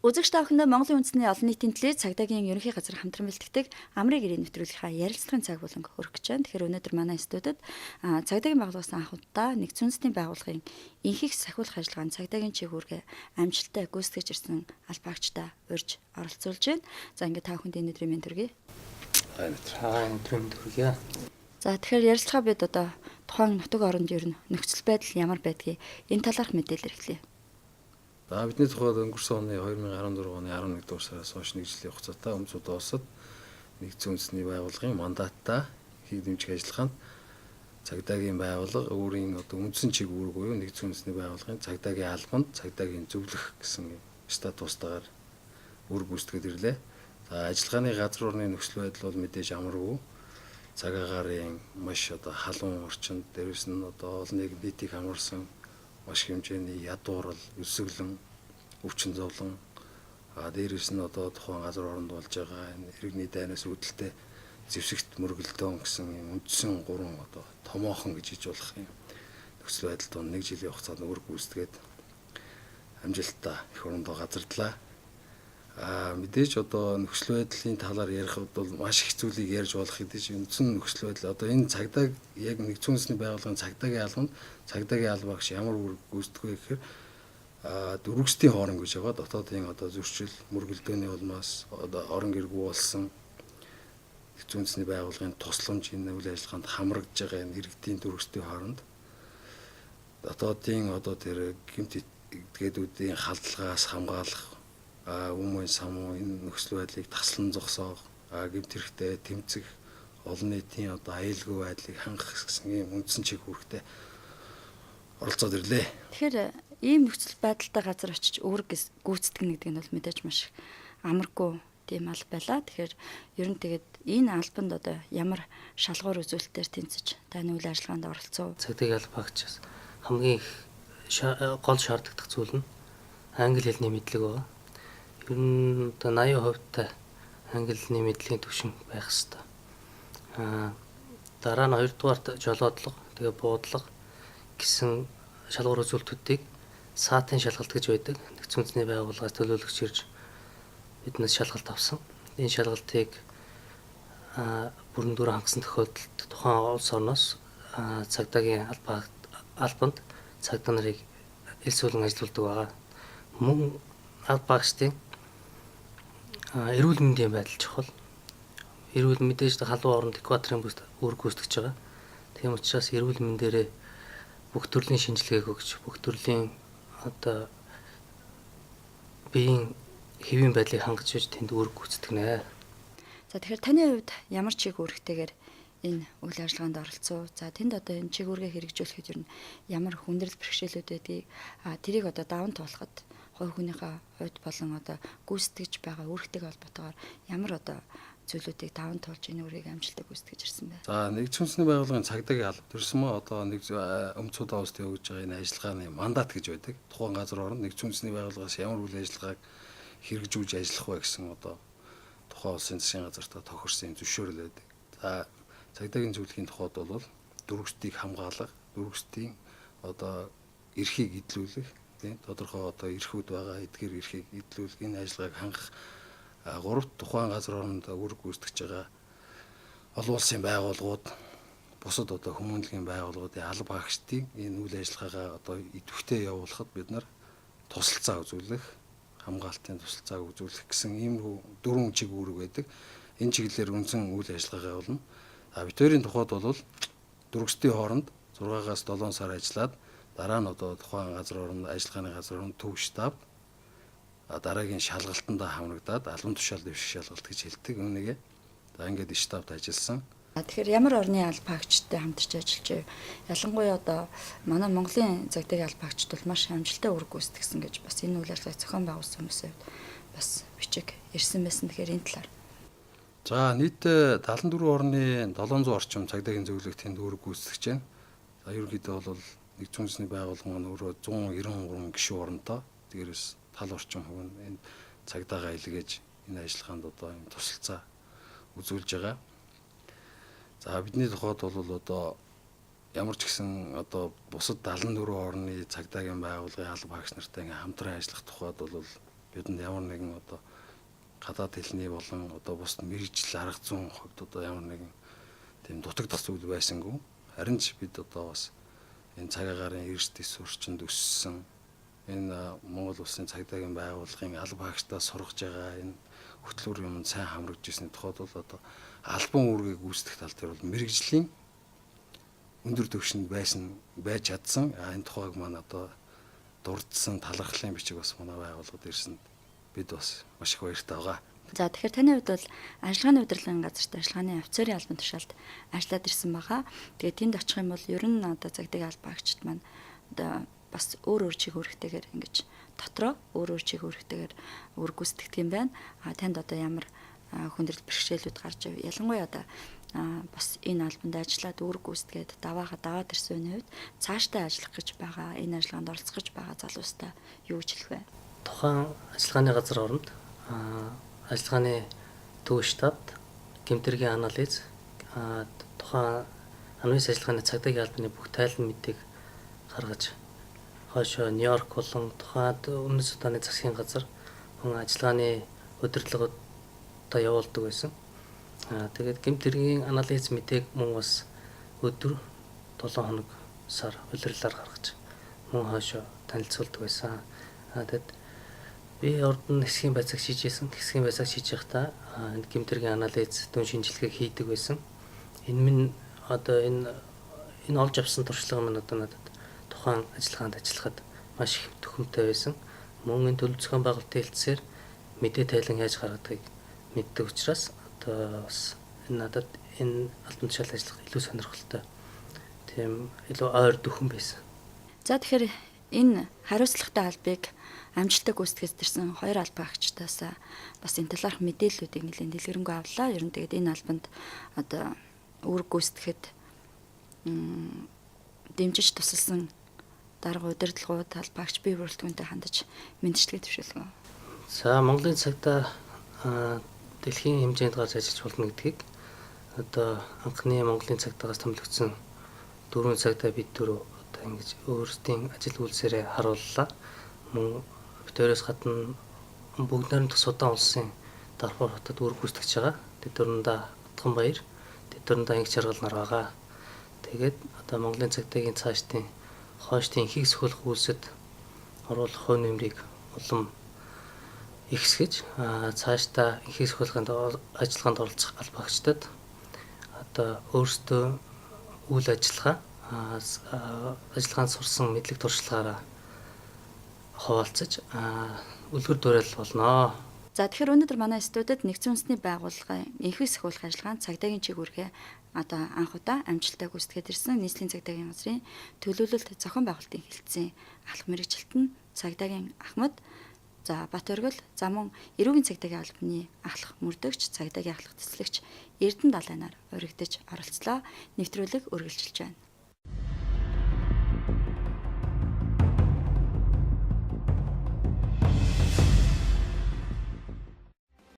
Үзэгч та бүхэндээ Монголын үндэсний олон нийтийн телевиз цагдаагийн ерөнхий газар хамтран бэлтгэдэг амрыг ирээд нэвтрүүлэхийн ярилцлагын цаг болон хүрэх гэж байна. Тэгэхээр өнөөдөр манай студид цагдаагийн байгууллагаас анх удаа нэгдсэн үндэсний байгууллагын инхих сахиулах ажиллагаанд цагдаагийн чиглэлээр амжилттай гүйцэтгэж ирсэн албаагчдаа урьж оролцуулж байна. За ингээд та бүхэнд өнөөдрийн мэнд төргий. Өнөөдрийн мэнд төргий. За тэгэхээр ярилцлага бид одоо тухайн нутаг оронд ер нь нөхцөл байдал ямар байдгийг энэ талаарх мэдээлэл эхлэе. Бидний тухайд өнгөрсөн оны 2014 оны 11 дугаар сараас хойш нэг жилийн хугацаатай Өмсөд улсад нэгдсэн үндэсний байгууллагын мандаттай хийх дэмжих ажиллагаанд цагдаагийн байгууллага өөрийн үндсэн чиг үүрэг буюу нэгдсэн үндэсний байгууллагын цагдаагийн албанд цагдаагийн зөвлөх гэсэн статустаар үр гүйцэтгэж ирлээ. За ажиллагааны газар орны нөхцөл байдал бол мэдээж амаргүй. Цаг агарын маш халуун орчинд дээрээс нь олон нийтийг хамарсан маш хэмжээний ядуурл, өсөглөн, өвчин зовлон дээрээс нь тухайн газар оронд болж байгаа энэ иргэний дайнаас үүдэлтэй зэвсэгт мөргөлдөөн гэсэн юм үндсэн гурван томоохон гэж хэлж болох юм нөхцөл байдалд нэг жилийн хугацаанд үр гүйцэтгээд амжилттай их орондоо газардлаа. Мэдээж нөхцөл байдлын талаар ярихад бол маш их зүйлийг ярьж болох хэдий үндсэн нөхцөл байдал энэ цагдаа яг нэгдсэн үндэсний байгууллагын цагдаагийн албанд цагдаагийн албаагч ямар үр гүйцэтгэх вэ гэхээр дөрвөстийн хоорон гэж байгаа дотоодын зөрчил мөргөлдөөний улмаас орон гэргүй болсон нэгдсэн үндэсний байгууллагын тусламж энэ үйл ажиллагаанд хамрагдж байгаа энэ иргэдийн дөрвөстийн хооронд дотоодын тэр гэмт этгээдүүдийн халдлагаас хамгаалах өмнө самуу энэ нөхцөл байдлыг таслан зогсоох гэмт хэрэгтэй тэмцэх олон нийтийн аюулгүй байдлыг хангах гэсэн ийм үндсэн чиг үүрэгтэй оролцоод ирлээ. Тэгэхээр ийм нөхцөл байдалтай газар очиж үүрэг гүйцэтгэнэ гэдэг нь бол мэдээж маш амаргүй тийм алба байлаа. Тэгэхээр ер нь тэгээд энэ албанд ямар шалгуур үзүүлэлтээр тэмцэж таны үйл ажиллагаанд оролцов? Цагдаагийн албаагчаас хамгийн их гол шаардлагатай зүйл нь англи хэлний мэдлэг байна. Ер нь 80% англи хэлний мэдлийн түвшин байх ёстой. Дараа нь 2 дугаарт жолоодлого, тэгээ буудлага гэсэн шалгуур үзүүлэлтүүдийг саатын шалгалт гэж байдаг. Нэгдсэн үндэсний байгууллагаас төлөөлөгч ирж биднээс шалгалт авсан. Энэ шалгалтыг бүрэн дүр хангасан тохиолдолд тухайн улс орноос цагдаагийн албанд цагдаа нарыг элсүүлэн ажилуулдаг байгаа. Мөн албаагчдын эрүүл мэндийн байдал чухал. Эрүүл мэдээж халуун оронд экваторын бүст үр гүйцэтгэж байгаа. Тийм учраас эрүүл мэндээрээ бүх төрлийн шинжилгээг өгч, бүх төрлийн биеийн хэвийн байдлыг хангаж байж тэнд үр гүйцэтгэнэ. За тэгэхээр таны хувьд ямар чиг үүрэгтэйгээр энэ үйл ажиллагаанд оролцов? За тэнд энэ чиг үүргээ хэрэгжүүлэхэд ер нь ямар хүндрэл бэрхшээлүүд байдгийг тэрийг даван туулахад хувь хүнийхээ хувьд болон гүйцэтгэж байгаа үүрэгтэйг холбоотойгоор ямар зүйлүүдийг даван туулж энэ үрийг амжилттай гүйцэтгэж ирсэн бэ? За нэгдсэн үндэсний байгууллагын цагдаагийн алба төрсөн нэг Өмсөд улсад явуулж байгаа энэ ажиллагааны мандат гэж байдаг. Тухайн газар оронд нэгдсэн үндэсний байгууллагаас ямар үйл ажиллагааг хэрэгжүүлж ажиллах вэ гэсэн тухайн улсын засгийн газартаа тохирсон зөвшөөрөл байдаг. За цагдаагийн зөвлөхийн тухайд бол дөрвөстийг хамгаалах, дөрвөстийн эрхийг эдлүүлэх, тодорхой эрхүүд байгаа эдгээр эрхийг эдлүүлэх энэ ажиллагааг хангах гуравт тухайн газар оронд үр гүйцэтгэж байгаа олон улсын байгууллагууд, бусад хүмүүнлэгийн байгууллагуудын албаагчдын энэ үйл ажиллагаагаа идэвхтэй явуулахад бид нар тусалцаа үзүүлэх, хамгаалтын тусалцааг үзүүлэх гэсэн ийм дөрвөн чиг үүрэг байдаг. Энэ чиглэлээр үндсэн үйл ажиллагаагаа болно. Битүүрийн тухайд бол дөрвөстийн хооронд 6-аас 7 сар ажиллаад дараа нь тухайн газар орон ажиллагааны газар орон төв штаб дараагийн шалгалтандаа хамрагдаад албан тушаал дэвших шалгалт гэж хэлдэг. Үүнийгээ ингээд штабт ажилласан. Тэгэхээр ямар орны албаагчтай хамтарч ажиллаж байна? Ялангуяа манай Монголын цагдаагийн албаагчд бол маш амжилттай үр гүйцэтгсэн гэж бас энэ үйл ажиллагааг зохион байгуулсан хүмүүсээ бас бичиг ирсэн байсан. Тэгэхээр энэ талаар. За нийтдээ 74 орны 700 орчим цагдаагийн зөвлөлт тэнд үр гүйцэтгэж байна. За ерөнхийдөө бол нэгдсэн үндэсний байгууллага маань өөрөө 193 гишүүн оронтой. Тэгээрээс тал орчим хувь нь энэ цагдаагаа илгээж энэ ажиллагаанд энэ тусалцаа үзүүлж байгаа. За бидний тухайд бол ямар ч гэсэн бусад 74 орны цагдаагийн байгууллагын албаагч нартай хамтран ажиллах тухайд бол бидэнд ямар нэгэн одоо гадаад хэлний болон одоо бус мэрэгжил арга зүйн хувьд одоо ямар нэгэн тийм дутагдах зүйл байсангүй. Харин ч бид одоо бас энэ цаг агаарын эрсдэл сурчинд өссөн энэ Монгол Улсын цагдаагийн байгууллагын алба хаагчдаа сургаж байгаа энэ хөтөлбөр юмд сайн хамрагдж ирсний тухайд бол одоо албан үүргийг гүйцэтгэх тал дээр бол мэрэгжлийн өндөр түвшинд байж чадсан. Энэ тухайг маань одоо дурдсан талархлын бичиг бас манай байгууллагад ирсэнд бид бас маш их баяртай байгаа. За тэгэхээр таны хувьд бол ажиллагааны удирдлагын газарт ажиллагааны офицерын албан тушаалд ажиллаад ирсэн байгаа. Тэгээд тэнд очих юм бол ер нь одоо цагдаагийн албаагчид маань одоо бас өөр чиг үүрэгтэйгээр ингэж дотроо өөр чиг үүрэгтэйгээр үр гүйцэтгэдэг юм байна. Танд одоо ямар хүндрэл бэрхшээлүүд гарч ив. Ялангуяа одоо бас энэ албанд ажиллаад үр гүйцэтгээд даваад ирсэн үеийн үед цаашдаа ажиллах гэж байгаа, энэ ажиллагаанд оролцох гэж байгаа залуустай юу гэж хэлэх вэ? Тухайн ажиллагааны газар оронд ажиллагааны төв штабт гэмтэргийн анализ тухайн анхны ажиллагааны цагдаагийн албаны бүх тайлан мэдээг гаргаж хойшоо Нью-Йорк болон тухайн өмнөд Суданы засгийн газар мөн ажиллагааны удирдлагуудаа явуулдаг байсан. Тэгээд гэмтэргийн анализ мэдээг мөн бас өдөр 7 хоног сар улирлаар гаргаж мөн хойшоо танилцуулдаг байсан. Тэгээд би урд нь хэсгийн байцааг шийжсэн. Хэсгийн байцааг шийж байхдаа энэ гэмтэргийн анализ дүн шинжилгээг хийдэг байсан. Энэ минь одоо энэ олж авсан туршлага минь одоо надад тухайн ажиллагаанд ажиллахад маш их төхөмтэй байсан. Мөн энэ төлөв зохион байгуулалтын хэлтсээр мэдээ тайлан яаж гаргадгийг мэддэг учраас одоо бас энэ надад энэ албан тушаал ажиллах илүү сонирхолтой. Тийм илүү ойр дөхөн байсан. За тэгэхээр энэ хариуцлагатай албыг амжилттай гүйцэтгэж ирсэн хоёр албаагчдаас бас энэ талаарх мэдээллүүдийг нэлээд дэлгэрэнгүй авлаа. Ер нь тэгээд энэ албанд одоо үр гүйцэтгэхэд дэмжиж тусалсан дарга удирдлагууд албаагч бие бүрэлдэхүүнтэй хандаж мэндчлэгээ төвшүүлгөө. За Монголын цагдаа дэлхийн хэмжээнд гарч ажиллаж болно гэдгийг одоо анхны Монголын цагдаагаас томилогдсон 4 цагдаа бид дөрөв одоо ингэж өөрсдийн ажил үйлсээрээ харууллаа. Мөн битээрээс гадна бүгд найрамдах Судан улсын Дарфур хотод үр гүйцэтгэж байгаа. Тэд дундаа Утганбаяр, тэд дундаа Инх Жаргал нар байгаа. Тэгээд одоо Монголын цагдаагийн цаашдын хойштын ихийг сөхөх үйлсэд оруулах хувь нэмрийг улам ихсгэж цаашдаа ихийг сөхөхийн ажиллагаанд оролцох албаагчдад одоо өөрсдөө үйл ажиллагаанд сурсан мэдлэг туршлагаараа хуваалцаж үлгэр дуурайл болно. За тэгэхээр өнөөдөр манай студид нэгдсэн үндэсний байгууллагын инхийг сөхөх ажиллагаанд цагдаагийн чиг үүргээ одоо анх удаа амжилттай гүйцэтгээд ирсэн нийслэлийн цагдаагийн газрын төлөөлөлт зохион байгуулалтын хэлтсийн алах мэргэжилтэн цагдаагийн Ахмад, за Бат Оргил, за мөн эрүүгийн цагдаагийн албаны ахлах мөрдөгч, цагдаагийн ахлах цэцлэгч Эрдэнэ Далайнаар урагдж оролцлоо. Нэвтрүүлэг үргэлжилж байна.